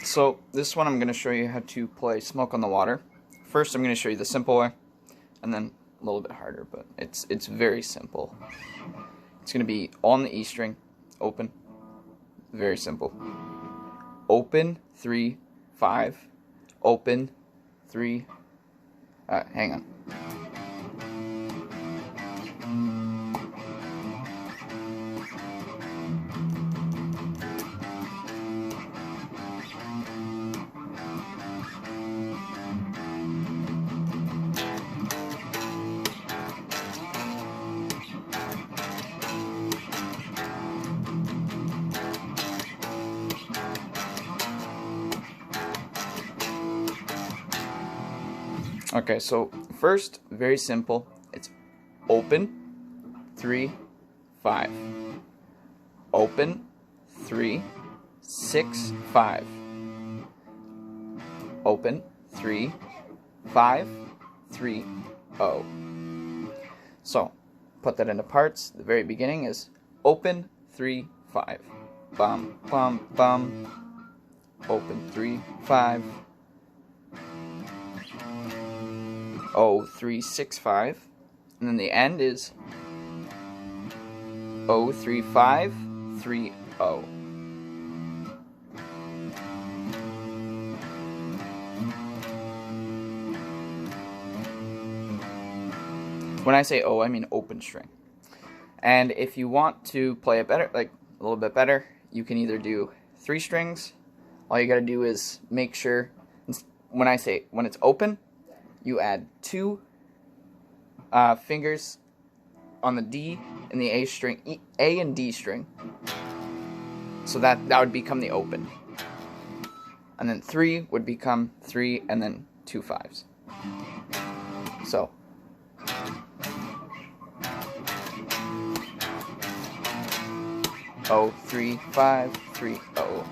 So this one I'm going to show you how to play Smoke on the Water. First I'm going to show you the simple way, and then a little bit harder, but it's very simple. It's going to be on the E string, open, very simple. Open, 3, 5, open, 3, hang on. Okay, so first, very simple. It's open, 3, 5. Open, 3, 6, 5. Open, 3, 5, 3, 0. So, put that into parts. The very beginning is open, 3, 5. Bum, bum, bum. Open, 3, 5. 0, 3, 6, 5, and then the end is 0, 3, 5, 3, 0. When I say O, I mean open string. And if you want to play it better, like a little bit better, you can either do 3 strings. All you gotta do is make sure, when it's open, you add 2 fingers on the D and the A string, A and D string. So that would become the open. And then 3 would become 3 and then 2 5s. So. Oh, 3, 5, 3, 0.